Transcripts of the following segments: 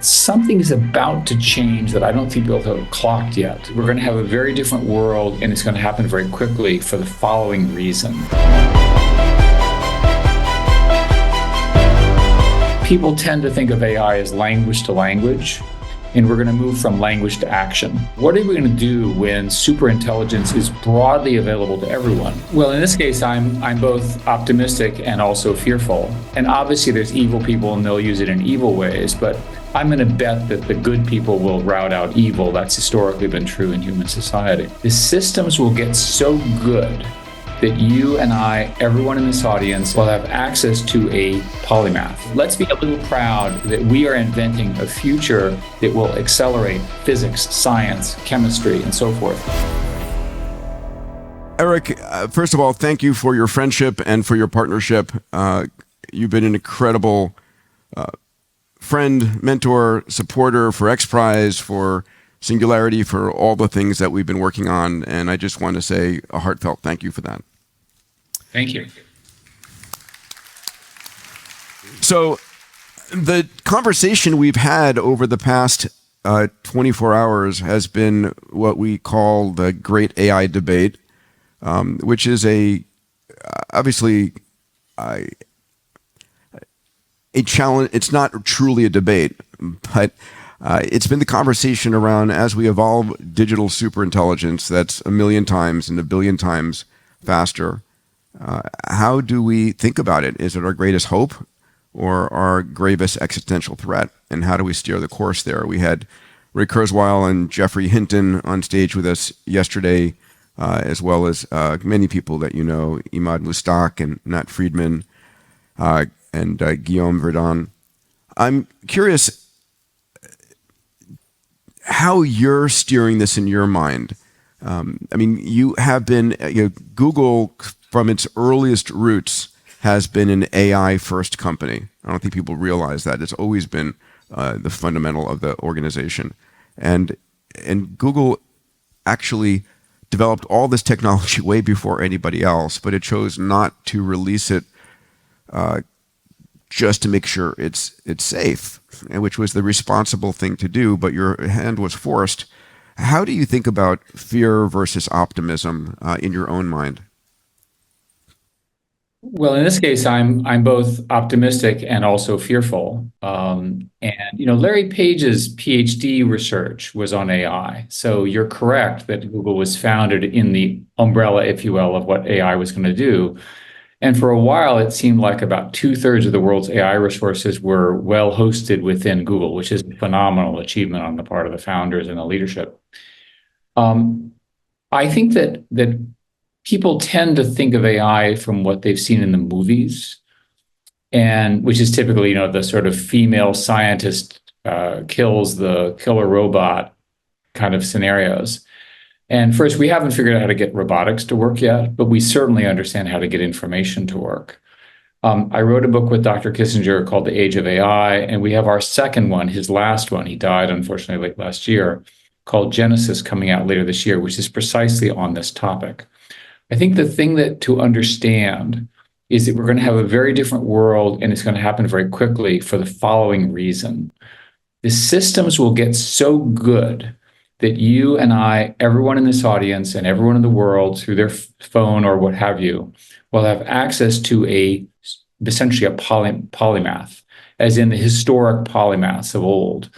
Something is about to change that I don't think people have clocked yet. We're going to have a very different world, and it's going to happen very quickly for the following reason. People tend to think of AI as language to language, and we're going to move from language to action. What are we going to do when superintelligence is broadly available to everyone? Well, in this case, I'm both optimistic and also fearful. And obviously there's evil people and they'll use it in evil ways, but I'm going to bet that the good people will rout out evil. That's historically been true in human society. The systems will get so good that you and I, everyone in this audience, will have access to a polymath. Let's be a little proud that we are inventing a future that will accelerate physics, science, chemistry, and so forth. Eric, first of all, thank you for your friendship and for your partnership. You've been an incredible friend, mentor, supporter for X Prize, for Singularity, for all the things that we've been working on. And I just want to say a heartfelt thank you for that. Thank you. So the conversation we've had over the past 24 hours has been what we call the great AI debate, which is obviously a challenge. It's not truly a debate, but it's been the conversation around, as we evolve digital superintelligence that's 1 million times and 1 billion times faster, how do we think about it? Is it our greatest hope or our gravest existential threat? And how do we steer the course there? We had Ray Kurzweil and Jeffrey Hinton on stage with us yesterday, as well as many people that you know, Imad Mustak and Nat Friedman and Guillaume Verdon. I'm curious how you're steering this in your mind. I mean, you have been, Google from its earliest roots has been an AI first company. I don't think people realize that. It's always been the fundamental of the organization. And Google actually developed all this technology way before anybody else, but it chose not to release it just to make sure it's safe, which was the responsible thing to do, but your hand was forced. How do you think about fear versus optimism in your own mind? Well, in this case, I'm both optimistic and also fearful. And Larry Page's PhD research was on AI. So you're correct that Google was founded in the umbrella, if you will, of what AI was going to do. And for a while, it seemed like about 2/3 of the world's AI resources were well hosted within Google, which is a phenomenal achievement on the part of the founders and the leadership. I think that people tend to think of AI from what they've seen in the movies, and which is typically, the sort of female scientist kills the killer robot kind of scenarios. And first, we haven't figured out how to get robotics to work yet, but we certainly understand how to get information to work. I wrote a book with Dr. Kissinger called The Age of AI, and we have our second one, his last one, he died unfortunately late last year, called Genesis, coming out later this year, which is precisely on this topic. I think the thing that to understand is that we're going to have a very different world, and it's going to happen very quickly for the following reason. The systems will get so good that you and I, everyone in this audience and everyone in the world through their phone or what have you, will have access to essentially a polymath, as in the historic polymaths of old.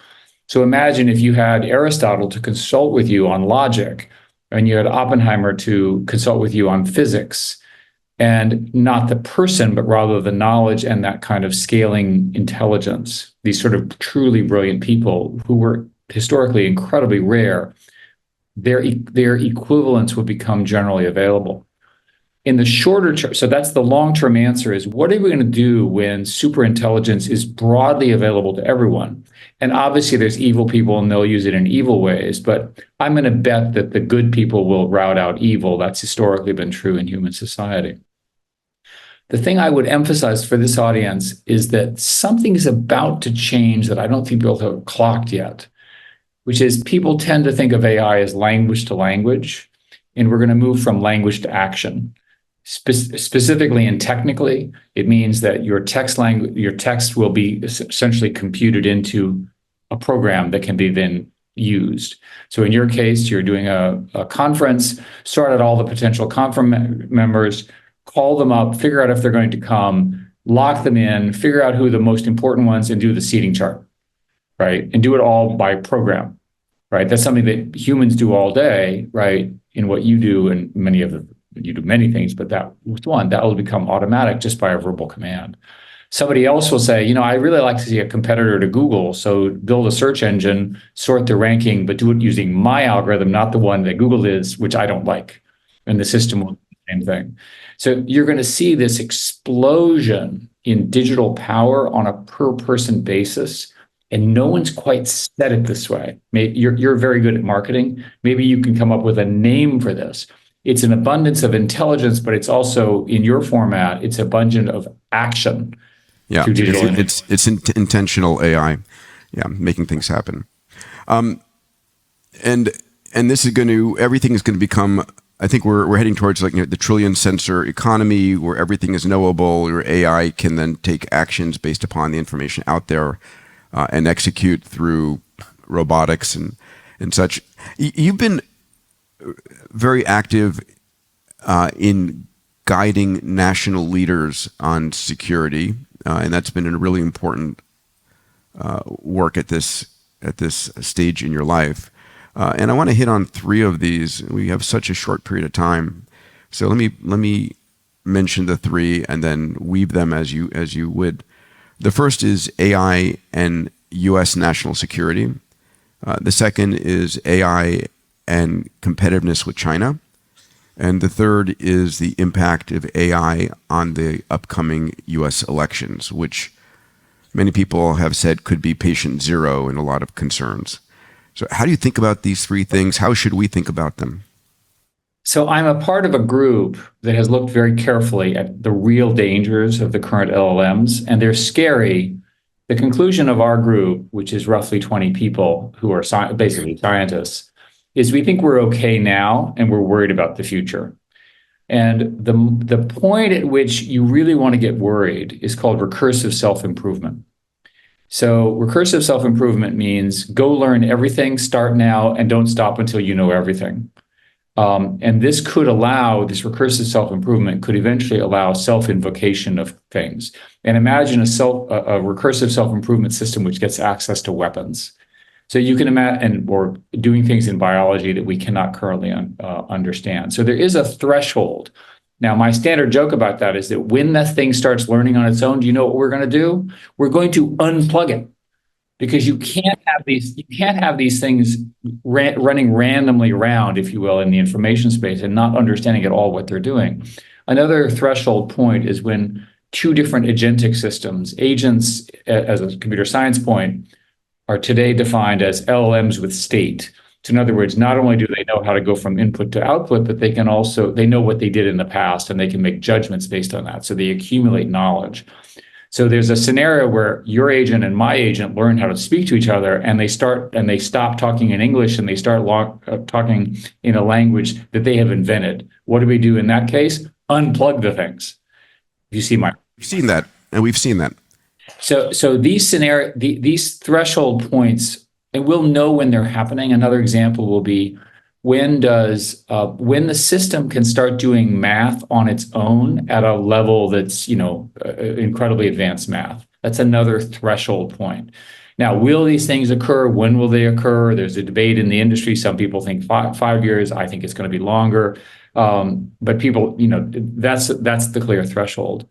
So imagine if you had Aristotle to consult with you on logic, and you had Oppenheimer to consult with you on physics, and not the person, but rather the knowledge and that kind of scaling intelligence, these sort of truly brilliant people who were historically incredibly rare, their equivalents would become generally available. In the shorter term, so that's the long-term answer, is what are we going to do when superintelligence is broadly available to everyone? And obviously there's evil people and they'll use it in evil ways, but I'm going to bet that the good people will rout out evil. That's historically been true in human society. The thing I would emphasize for this audience is that something is about to change that I don't think people have clocked yet, which is people tend to think of AI as language to language, and we're going to move from language to action. Specifically and technically, it means that your text will be essentially computed into a program that can be then used. So in your case, you're doing a conference, start out all the potential conference members, call them up, figure out if they're going to come, lock them in, figure out who are the most important ones, and do the seating chart, right? And do it all by program, right? That's something that humans do all day, right? In what you do, and you do many things, but that was one that will become automatic just by a verbal command. Somebody else will say, I really like to see a competitor to Google. So build a search engine, sort the ranking, but do it using my algorithm, not the one that Google is, which I don't like. And the system will do the same thing. So you're going to see this explosion in digital power on a per person basis. And no one's quite said it this way. Maybe you're very good at marketing. Maybe you can come up with a name for this. It's an abundance of intelligence, but it's also, in your format, it's abundant of action. Yeah, it's intentional AI, making things happen, and this is everything is going to become. I think we're heading towards like the trillion sensor economy, where everything is knowable, where AI can then take actions based upon the information out there, and execute through robotics and such. You've been very active in guiding national leaders on security. And that's been a really important work at this stage in your life. And I want to hit on three of these. We have such a short period of time, so let me mention the three and then weave them as you would. The first is AI and U.S. national security. The second is AI and competitiveness with China. And the third is the impact of AI on the upcoming U.S. elections, which many people have said could be patient zero in a lot of concerns. So how do you think about these three things? How should we think about them? So I'm a part of a group that has looked very carefully at the real dangers of the current LLMs, and they're scary. The conclusion of our group, which is roughly 20 people who are basically scientists, is we think we're okay now and we're worried about the future. And the point at which you really want to get worried is called recursive self-improvement. So recursive self-improvement means go learn everything, start now, and don't stop until you know everything. And this recursive self-improvement could eventually allow self-invocation of things. And imagine a recursive self-improvement system which gets access to weapons. So you can imagine, or doing things in biology that we cannot currently understand. So there is a threshold. Now, my standard joke about that is that when that thing starts learning on its own, do you know what we're going to do? We're going to unplug it, because you can't have these things running randomly around, if you will, in the information space and not understanding at all what they're doing. Another threshold point is when two different agentic systems, agents as a computer science point, are today defined as LLMs with state. So in other words, not only do they know how to go from input to output, but they know what they did in the past, and they can make judgments based on that. So they accumulate knowledge. So there's a scenario where your agent and my agent learn how to speak to each other, and they stop talking in English and they start talking in a language that they have invented. What do we do in that case? Unplug the things. You see my... We've seen that, and we've seen that. So these threshold points, and we'll know when they're happening. Another example will be when the system can start doing math on its own at a level that's incredibly advanced math. That's another threshold point. Now, will these things occur? When will they occur? There's a debate in the industry. Some people think 5 years. I think it's going to be longer. But people, that's the clear threshold.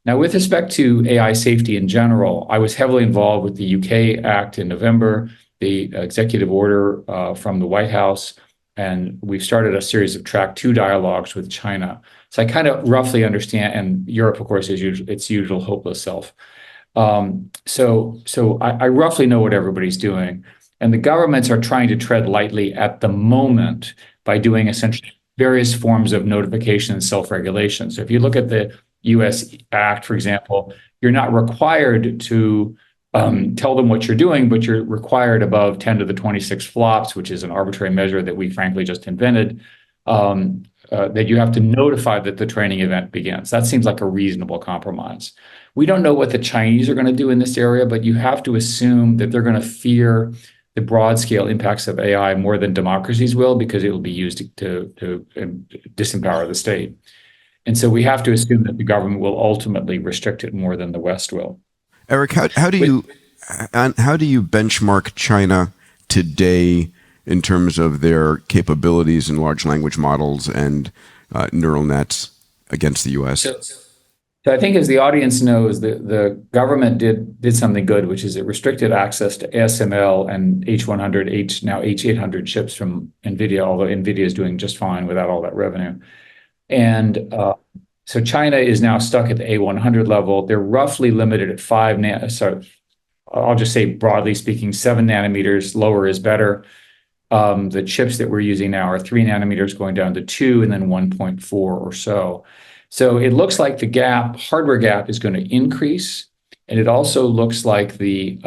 Now, with respect to AI safety in general, I was heavily involved with the UK Act in November, the executive order from the White House, and we've started a series of track 2 dialogues with China. So I kind of roughly understand, and Europe, of course, is its usual hopeless self. So I roughly know what everybody's doing, and the governments are trying to tread lightly at the moment by doing essentially various forms of notification and self-regulation. So if you look at the U.S. Act, for example, you're not required to tell them what you're doing, but you're required above 10 to the 26 flops, which is an arbitrary measure that we frankly just invented, that you have to notify that the training event begins. That seems like a reasonable compromise. We don't know what the Chinese are going to do in this area, but you have to assume that they're going to fear the broad scale impacts of AI more than democracies will, because it will be used to disempower the state. And so we have to assume that the government will ultimately restrict it more than the West will. Eric, how do you benchmark China today in terms of their capabilities in large language models and neural nets against the U.S.? So I think, as the audience knows, the government did something good, which is it restricted access to ASML and H100, now H800 chips from NVIDIA, although NVIDIA is doing just fine without all that revenue. And so China is now stuck at the A100 level. They're roughly limited at so I'll just say, broadly speaking, 7 nanometers. Lower is better. The chips that we're using now are 3 nanometers going down to 2 and then 1.4 or so. So it looks like the hardware gap is going to increase. And it also looks like the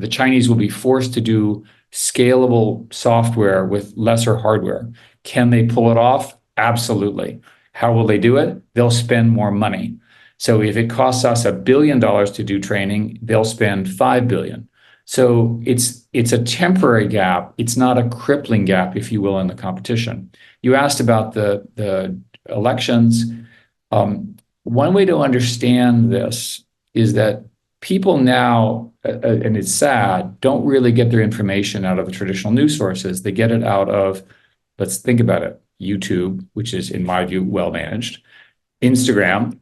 Chinese will be forced to do scalable software with lesser hardware. Can they pull it off? Absolutely. How will they do it? They'll spend more money. So if it costs us $1 billion to do training, they'll spend $5 billion. So it's a temporary gap. It's not a crippling gap, if you will, in the competition. You asked about the elections. One way to understand this is that people now, and it's sad, don't really get their information out of the traditional news sources. They get it out of, let's think about it, YouTube, which is, in my view, well managed, Instagram,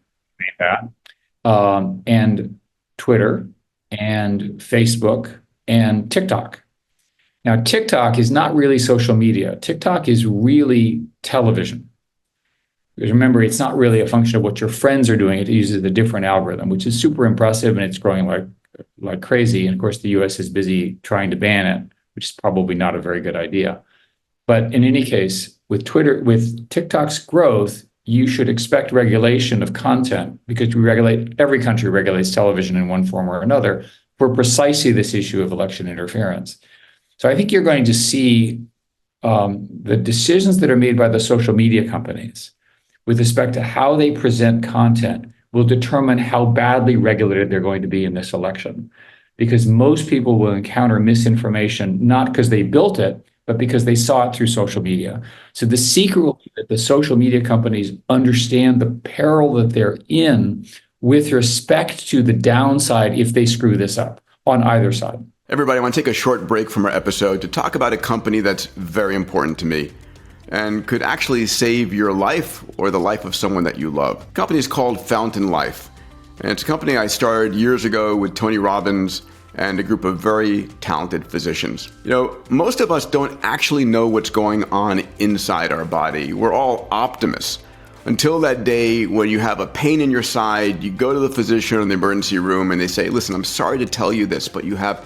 and Twitter, and Facebook, and TikTok. Now, TikTok is not really social media. TikTok is really television. Because remember, it's not really a function of what your friends are doing. It uses a different algorithm, which is super impressive, and it's growing like crazy. And of course, the US is busy trying to ban it, which is probably not a very good idea. But in any case, with TikTok's growth, you should expect regulation of content, because every country regulates television in one form or another for precisely this issue of election interference. So I think you're going to see the decisions that are made by the social media companies with respect to how they present content will determine how badly regulated they're going to be in this election. Because most people will encounter misinformation, not because they built it, but because they saw it through social media. So the secret will be that the social media companies understand the peril that they're in with respect to the downside if they screw this up on either side. Everybody, I want to take a short break from our episode to talk about a company that's very important to me and could actually save your life or the life of someone that you love. The company is called Fountain Life. And it's a company I started years ago with Tony Robbins and a group of very talented physicians. You know, most of us don't actually know what's going on inside our body. We're all optimists. Until that day when you have a pain in your side, you go to the physician in the emergency room and they say, listen, I'm sorry to tell you this, but you have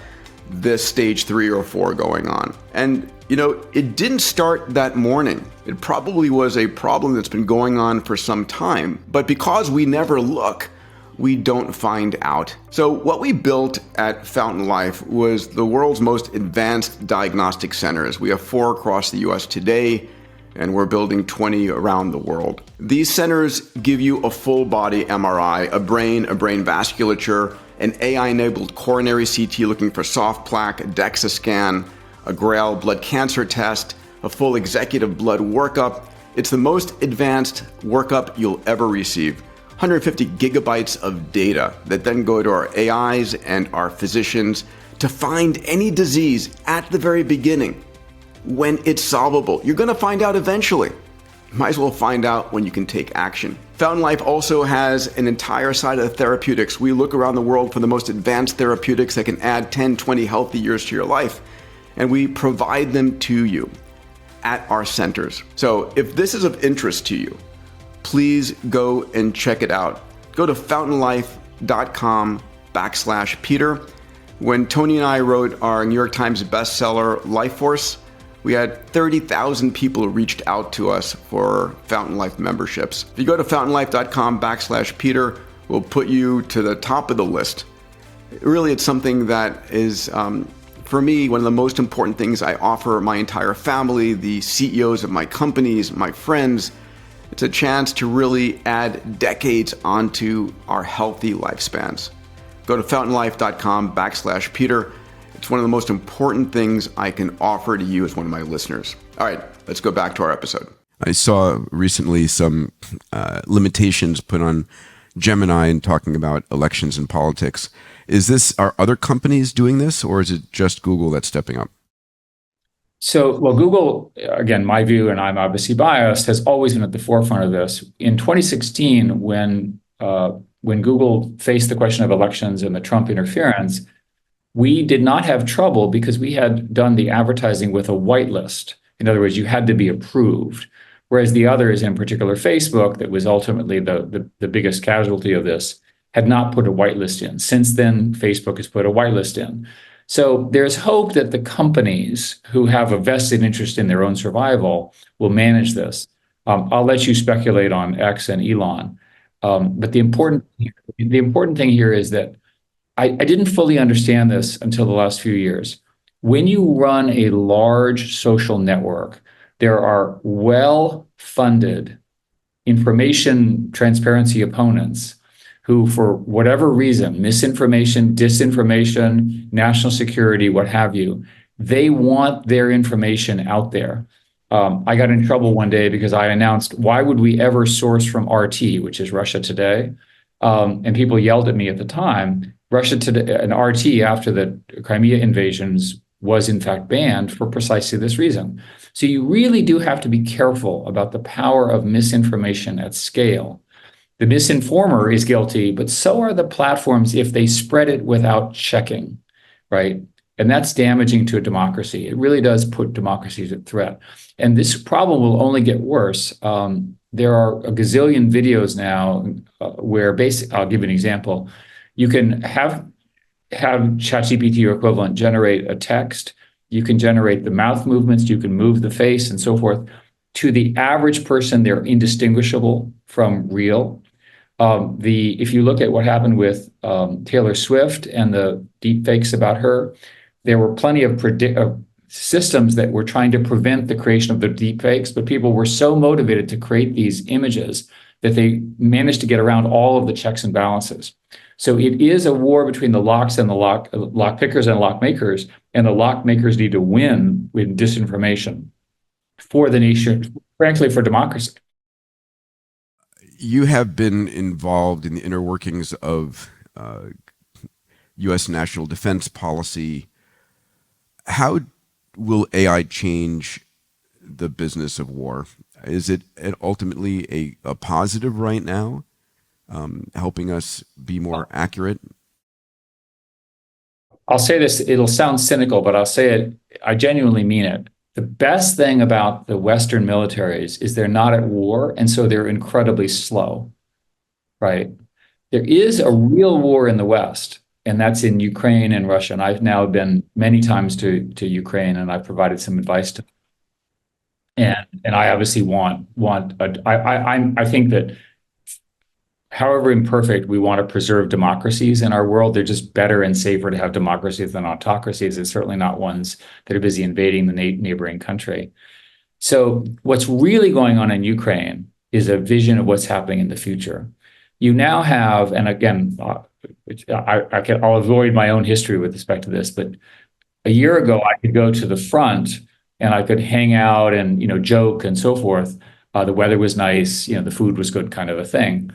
this stage 3 or 4 going on. And you know, it didn't start that morning. It probably was a problem that's been going on for some time, but because we never look, we don't find out. So what we built at Fountain Life was the world's most advanced diagnostic centers. We have 4 across the US today, and we're building 20 around the world. These centers give you a full body MRI, a brain vasculature, an AI-enabled coronary CT looking for soft plaque, a DEXA scan, a GRAIL blood cancer test, a full executive blood workup. It's the most advanced workup you'll ever receive. 150 gigabytes of data that then go to our AIs and our physicians to find any disease at the very beginning when it's solvable. You're going to find out eventually. Might as well find out when you can take action. Fountain Life also has an entire side of therapeutics. We look around the world for the most advanced therapeutics that can add 10, 20 healthy years to your life, and we provide them to you at our centers. So if this is of interest to you, please go and check it out. Go to fountainlife.com/Peter. When Tony and I wrote our New York Times bestseller, Life Force, we had 30,000 people who reached out to us for Fountain Life memberships. If you go to fountainlife.com/Peter, we'll put you to the top of the list. Really, it's something that is For me, one of the most important things I offer my entire family, the CEOs of my companies, my friends, it's a chance to really add decades onto our healthy lifespans. Go to fountainlife.com/Peter. It's one of the most important things I can offer to you as one of my listeners. All right, let's go back to our episode. I saw recently some limitations put on Gemini and talking about elections and politics. Are other companies doing this, or is it just Google that's stepping up? So, well, Google, again, my view, and I'm obviously biased, has always been at the forefront of this. In 2016, when Google faced the question of elections and the Trump interference, we did not have trouble because we had done the advertising with a whitelist. In other words, you had to be approved. Whereas the others, in particular Facebook, that was ultimately the biggest casualty of this, had not put a whitelist in. Since then, Facebook has put a whitelist in. So there's hope that the companies who have a vested interest in their own survival will manage this. I'll let you speculate on X and Elon. But the important thing here is that I didn't fully understand this until the last few years. When you run a large social network, there are well-funded information transparency opponents who, for whatever reason, misinformation, disinformation, national security, what have you, they want their information out there. I got in trouble one day because I announced, why would we ever source from RT, which is Russia Today? And people yelled at me at the time. Russia Today and RT, after the Crimea invasions, was in fact banned for precisely this reason. So you really do have to be careful about the power of misinformation at scale. The misinformer is guilty, but so are the platforms if they spread it without checking, right? And that's damaging to a democracy. It really does put democracies at threat. And this problem will only get worse. There are a gazillion videos now where I'll give you an example. You can have ChatGPT or equivalent generate a text. You can generate the mouth movements. You can move the face and so forth. To the average person, they're indistinguishable from real. If you look at what happened with Taylor Swift and the deepfakes about her, there were plenty of systems that were trying to prevent the creation of the deepfakes, but people were so motivated to create these images that they managed to get around all of the checks and balances. So it is a war between the locks and the lock pickers and lock makers, and the lock makers need to win with disinformation for the nation, frankly, for democracy. You have been involved in the inner workings of U.S. national defense policy. How will AI change the business of war? Is it ultimately a positive right now, helping us be more accurate? I'll say this, it'll sound cynical, but I'll say it, I genuinely mean it. The best thing about the Western militaries is they're not at war, and so they're incredibly slow, right? There is a real war in the West, and that's in Ukraine and Russia. And I've now been many times to Ukraine, and I've provided some advice to them. And I obviously I think that however imperfect, we want to preserve democracies in our world. They're just better and safer to have democracies than autocracies. It's certainly not ones that are busy invading the neighboring country. So what's really going on in Ukraine is a vision of what's happening in the future. You now have, and again, I'll avoid my own history with respect to this, but a year ago, I could go to the front and I could hang out and, joke and so forth. The weather was nice, the food was good, kind of a thing.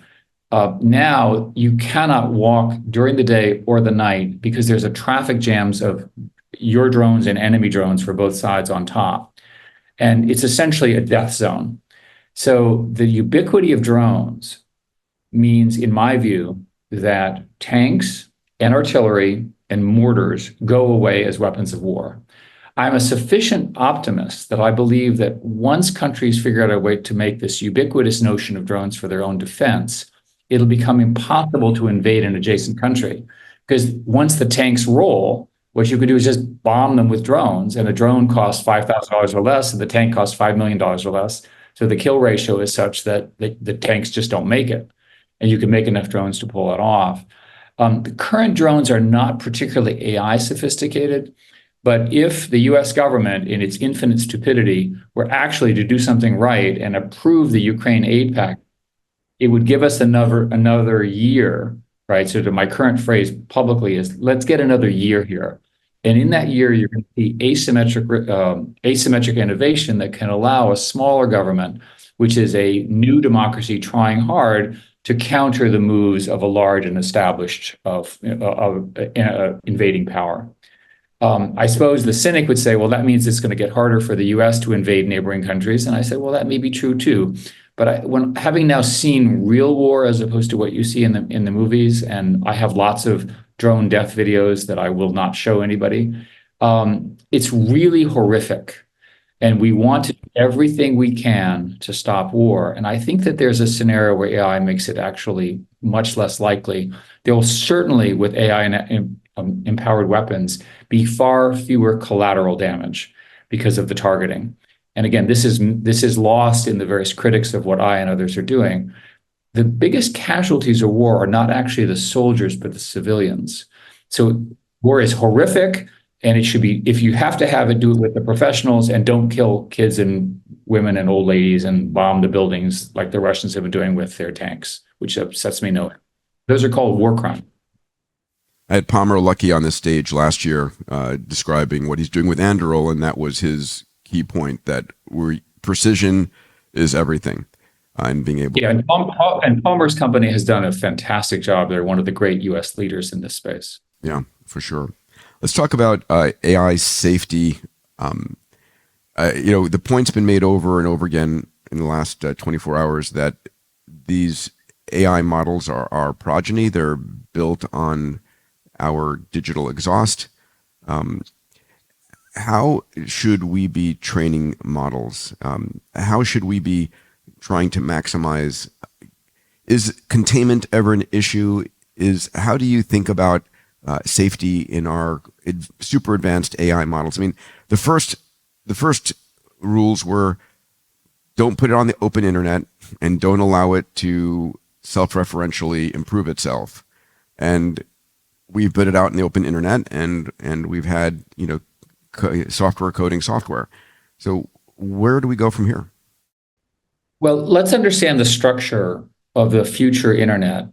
Now you cannot walk during the day or the night because there's a traffic jams of your drones and enemy drones for both sides on top. And it's essentially a death zone. So the ubiquity of drones means, in my view, that tanks and artillery and mortars go away as weapons of war. I'm a sufficient optimist that I believe that once countries figure out a way to make this ubiquitous notion of drones for their own defense, it'll become impossible to invade an adjacent country. Because once the tanks roll, what you could do is just bomb them with drones, and a drone costs $5,000 or less, and the tank costs $5 million or less. So the kill ratio is such that the tanks just don't make it. And you can make enough drones to pull it off. The current drones are not particularly AI sophisticated. But if the US government, in its infinite stupidity, were actually to do something right and approve the Ukraine aid pact, it would give us another year, right? So to my current phrase publicly is, let's get another year here. And in that year, you're going to see asymmetric innovation that can allow a smaller government, which is a new democracy trying hard to counter the moves of a large and established invading power. I suppose the cynic would say, well, that means it's going to get harder for the US to invade neighboring countries. And I said, well, that may be true too. But when having now seen real war as opposed to what you see in the movies, and I have lots of drone death videos that I will not show anybody, it's really horrific. And we want to do everything we can to stop war. And I think that there's a scenario where AI makes it actually much less likely. There will certainly, with AI and empowered weapons, be far fewer collateral damage because of the targeting. And again, this is lost in the various critics of what I and others are doing. The biggest casualties of war are not actually the soldiers, but the civilians. So war is horrific, and it should be, if you have to have it, do it with the professionals and don't kill kids and women and old ladies and bomb the buildings like the Russians have been doing with their tanks, which upsets me no end. Those are called war crimes. I had Palmer Luckey on this stage last year describing what he's doing with Anduril, and that was his key point, that precision is everything. And being able and Palmer's company has done a fantastic job. They're one of the great U.S. leaders in this space. Yeah, for sure. Let's talk about AI safety. The point's been made over and over again in the last 24 hours that these AI models are our progeny. They're built on our digital exhaust. How should we be training models? How should we be trying to maximize? Is containment ever an issue? How do you think about safety in our super advanced AI models? I mean, the first rules were, don't put it on the open internet and don't allow it to self-referentially improve itself. And we've put it out in the open internet, and we've had software coding software. So where do we go from here? Well, let's understand the structure of the future internet.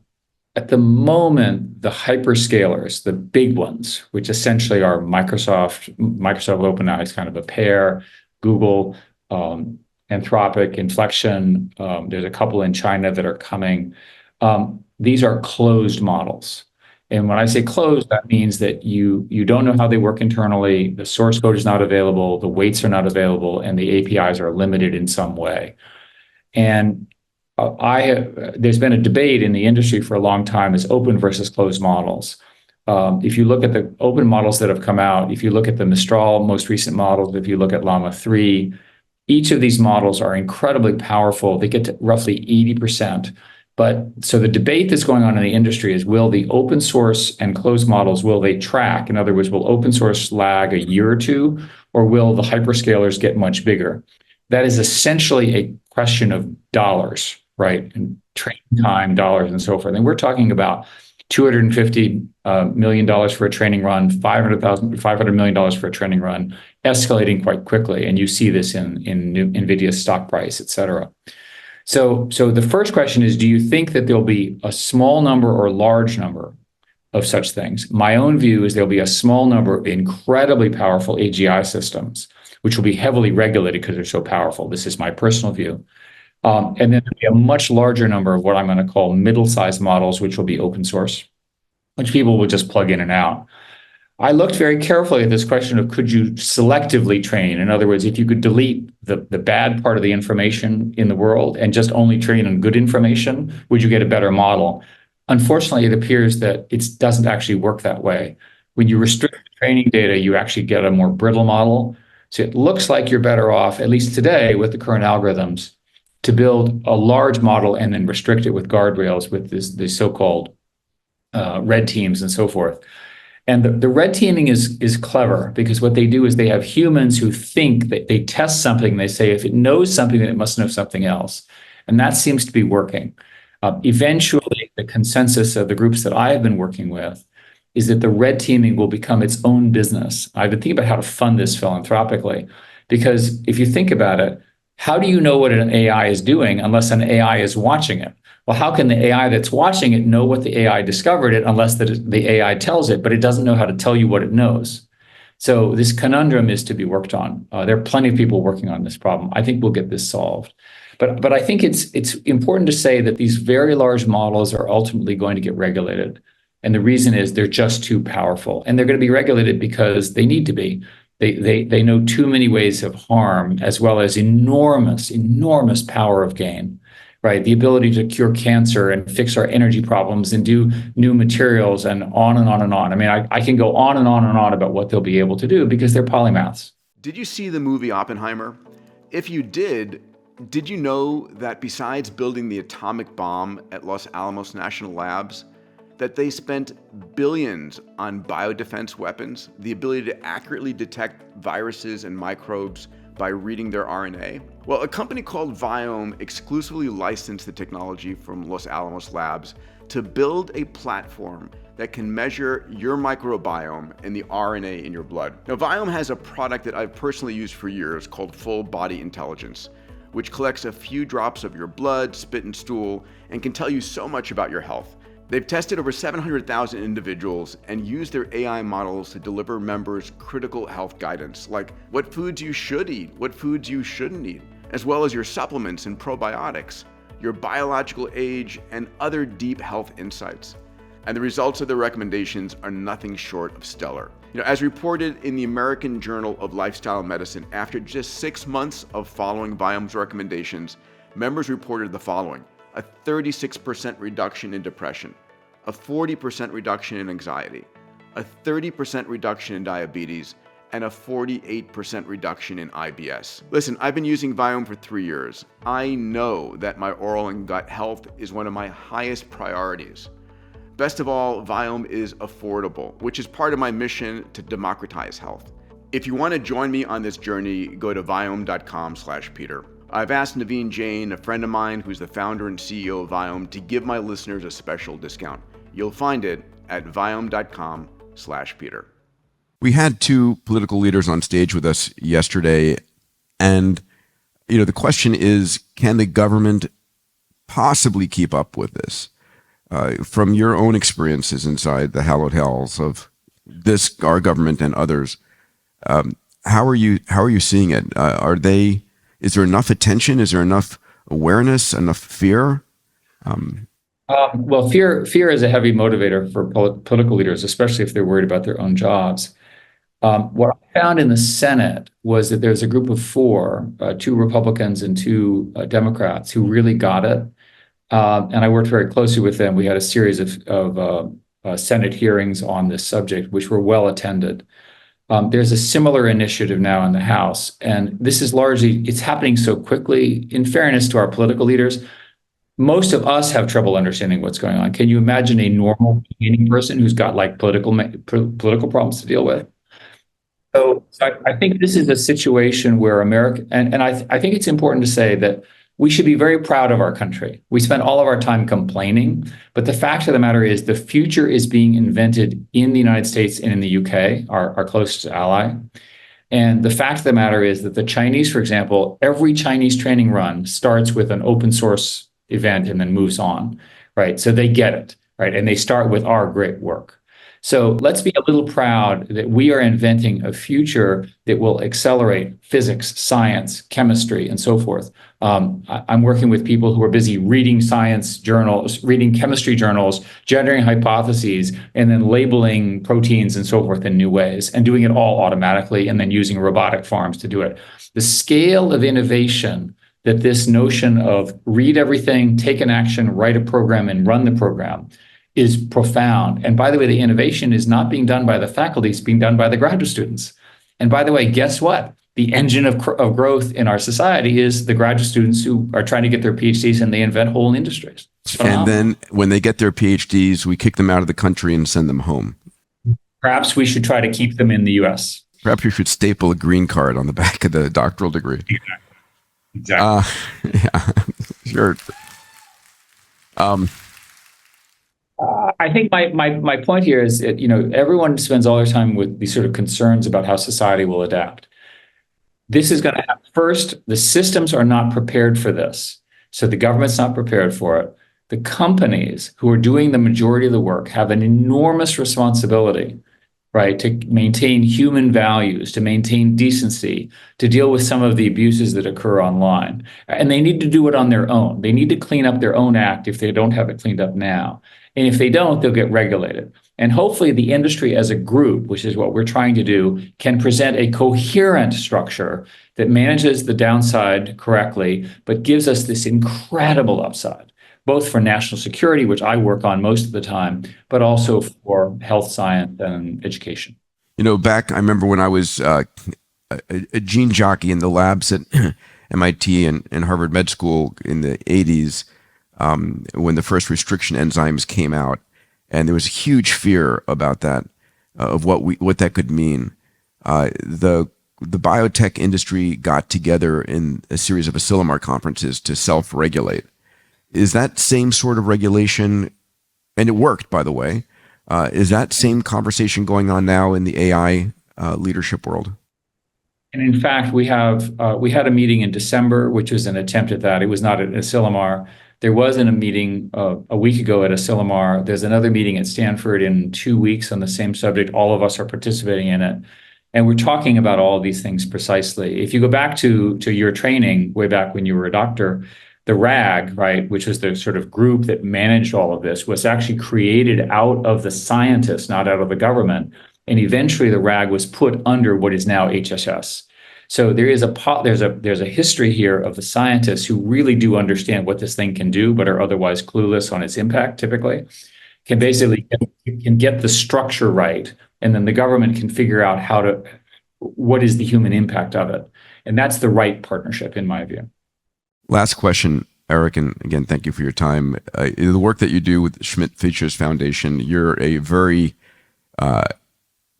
At the moment, the hyperscalers, the big ones, which essentially are Microsoft OpenAI is kind of a pair, Google, Anthropic, Inflection. There's a couple in China that are coming. These are closed models. And when I say closed, that means that you don't know how they work internally, the source code is not available, the weights are not available, and the APIs are limited in some way. And there's been a debate in the industry for a long time, is open versus closed models. If you look at the open models that have come out, if you look at the Mistral most recent models, if you look at Llama 3, each of these models are incredibly powerful. They get to roughly 80%. But so the debate that's going on in the industry is, will the open source and closed models, will they track? In other words, will open source lag a year or two, or will the hyperscalers get much bigger? That is essentially a question of dollars, right? And training time, dollars, and so forth. And we're talking about $250 million for a training run, $500 million for a training run, escalating quite quickly. And you see this in NVIDIA's stock price, et cetera. So the first question is, do you think that there'll be a small number or large number of such things? My own view is there'll be a small number of incredibly powerful AGI systems, which will be heavily regulated because they're so powerful. This is my personal view. And then there'll be a much larger number of what I'm going to call middle-sized models, which will be open source, which people will just plug in and out. I looked very carefully at this question of, could you selectively train? In other words, if you could delete the bad part of the information in the world and just only train on good information, would you get a better model? Unfortunately, it appears that it doesn't actually work that way. When you restrict the training data, you actually get a more brittle model. So it looks like you're better off, at least today with the current algorithms, to build a large model and then restrict it with guardrails with the so-called red teams and so forth. And the red teaming is clever, because what they do is they have humans who think that they test something. They say, if it knows something, then it must know something else. And that seems to be working. Eventually, the consensus of the groups that I have been working with is that the red teaming will become its own business. I've been thinking about how to fund this philanthropically, because if you think about it, how do you know what an AI is doing unless an AI is watching it? Well, how can the AI that's watching it know what the AI discovered it unless the AI tells it, but it doesn't know how to tell you what it knows? So this conundrum is to be worked on. There are plenty of people working on this problem. I think we'll get this solved. But I think it's important to say that these very large models are ultimately going to get regulated. And the reason is they're just too powerful. And they're going to be regulated because they need to be. They know too many ways of harm, as well as enormous, enormous power of gain, right? The ability to cure cancer and fix our energy problems and do new materials and on and on and on. I mean, I can go on and on and on about what they'll be able to do because they're polymaths. Did you see the movie Oppenheimer? If you did you know that besides building the atomic bomb at Los Alamos National Labs, that they spent billions on biodefense weapons, the ability to accurately detect viruses and microbes by reading their RNA? Well, a company called Viome exclusively licensed the technology from Los Alamos Labs to build a platform that can measure your microbiome and the RNA in your blood. Now, Viome has a product that I've personally used for years called Full Body Intelligence, which collects a few drops of your blood, spit, and stool and can tell you so much about your health. They've tested over 700,000 individuals and used their AI models to deliver members critical health guidance, like what foods you should eat, what foods you shouldn't eat, as well as your supplements and probiotics, your biological age, and other deep health insights. And the results of their recommendations are nothing short of stellar. As reported in the American Journal of Lifestyle Medicine, after just 6 months of following Viome's recommendations, members reported the following: a 36% reduction in depression, a 40% reduction in anxiety, a 30% reduction in diabetes, and a 48% reduction in IBS. Listen, I've been using Viome for 3 years. I know that my oral and gut health is one of my highest priorities. Best of all, Viome is affordable, which is part of my mission to democratize health. If you want to join me on this journey, go to viome.com/Peter. I've asked Naveen Jain, a friend of mine who's the founder and CEO of Viome, to give my listeners a special discount. You'll find it at viome.com/Peter. We had two political leaders on stage with us yesterday, and the question is, can the government possibly keep up with this? From your own experiences inside the hallowed hells of our government and others, how are you seeing it? Is there enough attention? Is there enough awareness? Enough fear? Well, fear is a heavy motivator for political leaders, especially if they're worried about their own jobs. What I found in the Senate was that there's a group of four, two Republicans and two Democrats, who really got it. And I worked very closely with them. We had a series of Senate hearings on this subject, which were well attended. There's a similar initiative now in the House, and this is it's happening so quickly. In fairness to our political leaders, most of us have trouble understanding what's going on. Can you imagine a normal person who's got political problems to deal with? So I think this is a situation where America, and I think it's important to say that we should be very proud of our country. We spend all of our time complaining, but the fact of the matter is the future is being invented in the United States and in the UK, our closest ally. And the fact of the matter is that the Chinese, for example, every Chinese training run starts with an open source event and then moves on, right? So they get it, right? And they start with our great work. So let's be a little proud that we are inventing a future that will accelerate physics, science, chemistry, and so forth. I'm working with people who are busy reading science journals, reading chemistry journals, generating hypotheses, and then labeling proteins and so forth in new ways, and doing it all automatically, and then using robotic farms to do it. The scale of innovation that this notion of read everything, take an action, write a program, and run the program is profound. And by the way, the innovation is not being done by the faculty, it's being done by the graduate students. And by the way, guess what? The engine of growth in our society is the graduate students who are trying to get their PhDs, and they invent whole industries. And then when they get their PhDs, we kick them out of the country and send them home. Perhaps we should try to keep them in the US. Perhaps you should staple a green card on the back of the doctoral degree. Exactly. Yeah, sure. I think my point here is that, everyone spends all their time with these sort of concerns about how society will adapt. This is going to happen. First, the systems are not prepared for this. So the government's not prepared for it. The companies who are doing the majority of the work have an enormous responsibility, right, to maintain human values, to maintain decency, to deal with some of the abuses that occur online. And they need to do it on their own. They need to clean up their own act if they don't have it cleaned up now. And if they don't, they'll get regulated. And hopefully the industry as a group, which is what we're trying to do, can present a coherent structure that manages the downside correctly, but gives us this incredible upside, both for national security, which I work on most of the time, but also for health science and education. Back, I remember when I was a gene jockey in the labs at MIT and Harvard Med School in the 80s, when the first restriction enzymes came out, and there was a huge fear about that, of what that could mean. The biotech industry got together in a series of Asilomar conferences to self-regulate. Is that same sort of regulation, and it worked, by the way, is that same conversation going on now in the AI leadership world? And in fact, we had a meeting in December, which was an attempt at that. It was not at Asilomar. There wasn't a meeting a week ago at Asilomar. There's another meeting at Stanford in 2 weeks on the same subject. All of us are participating in it. And we're talking about all of these things precisely. If you go back to your training way back when you were a doctor, the RAG, right, which was the sort of group that managed all of this, was actually created out of the scientists, not out of the government. And eventually the RAG was put under what is now HHS. So there's a history here of the scientists who really do understand what this thing can do, but are otherwise clueless on its impact, typically, can basically get the structure right. And then the government can figure out what is the human impact of it. And that's the right partnership, in my view. Last question, Eric, and again, thank you for your time. The work that you do with Schmidt Features Foundation, you're a very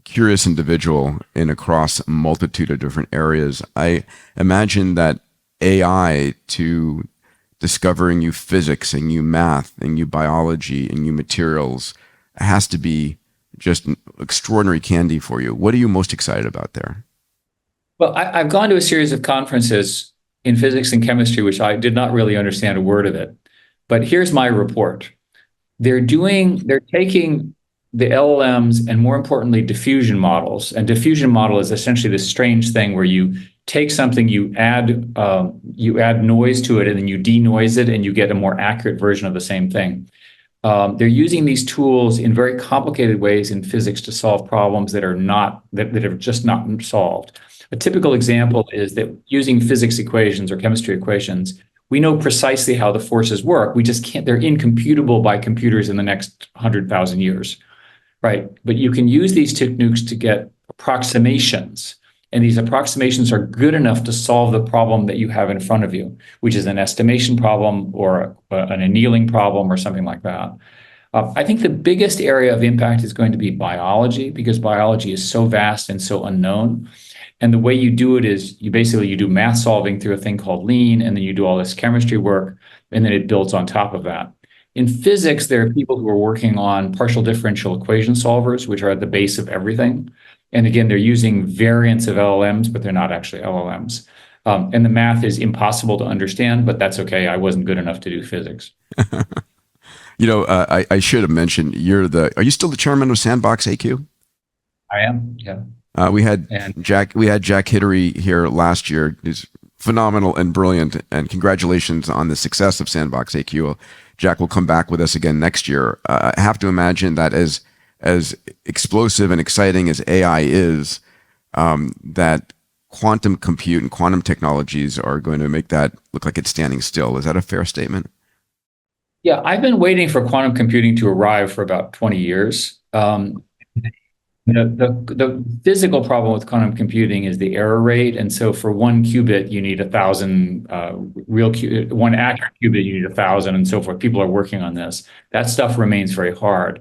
curious individual in across a multitude of different areas. I imagine that AI to discovering new physics and new math and new biology and new materials has to be just an extraordinary candy for you. What are you most excited about there? Well, I've gone to a series of conferences in physics and chemistry, which I did not really understand a word of it. But here's my report. They're taking the LLMs and, more importantly, diffusion models. And diffusion model is essentially this strange thing where you take something, you add noise to it, and then you denoise it, and you get a more accurate version of the same thing. They're using these tools in very complicated ways in physics to solve problems that are just not solved. A typical example is that using physics equations or chemistry equations, we know precisely how the forces work. We just can't, they're incomputable by computers in the next 100,000 years, right? But you can use these techniques to get approximations. And these approximations are good enough to solve the problem that you have in front of you, which is an estimation problem or an annealing problem or something like that. I think the biggest area of impact is going to be biology, because biology is so vast and so unknown. And the way you do it is you do math solving through a thing called lean, and then you do all this chemistry work, and then it builds on top of that. In physics, there are people who are working on partial differential equation solvers, which are at the base of everything. And again, they're using variants of LLMs, but they're not actually LLMs. And the math is impossible to understand, but that's okay. I wasn't good enough to do physics. I should have mentioned, are you still the chairman of Sandbox AQ? I am, yeah. We had Jack Hittery here last year. He's phenomenal and brilliant, and congratulations on the success of Sandbox AQ. Jack will come back with us again next year. I have to imagine that as explosive and exciting as AI is, that quantum compute and quantum technologies are going to make that look like it's standing still. Is that a fair statement? Yeah, I've been waiting for quantum computing to arrive for about 20 years. The physical problem with quantum computing is the error rate. And so for 1 qubit, you need 1,000 one accurate qubit, you need 1,000 and so forth. People are working on this. That stuff remains very hard.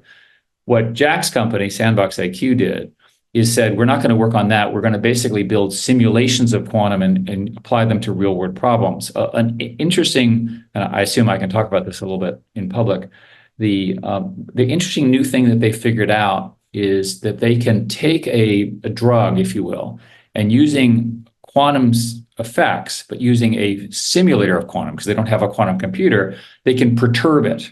What Jack's company, Sandbox IQ, did is said, we're not going to work on that. We're going to basically build simulations of quantum and apply them to real world problems. An interesting, and I assume I can talk about this a little bit in public, The interesting new thing that they figured out is that they can take a drug, if you will, and using quantum effects, but using a simulator of quantum, because they don't have a quantum computer, they can perturb it.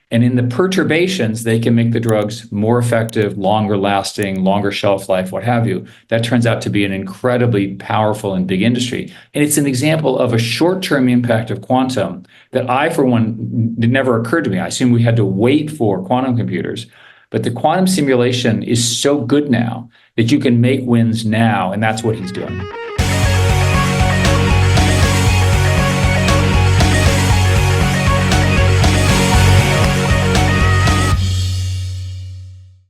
And in the perturbations, they can make the drugs more effective, longer lasting, longer shelf life, what have you. That turns out to be an incredibly powerful and big industry. And it's an example of a short-term impact of quantum that I, for one, it never occurred to me. I assumed we had to wait for quantum computers. But the quantum simulation is so good now that you can make wins now, and that's what he's doing.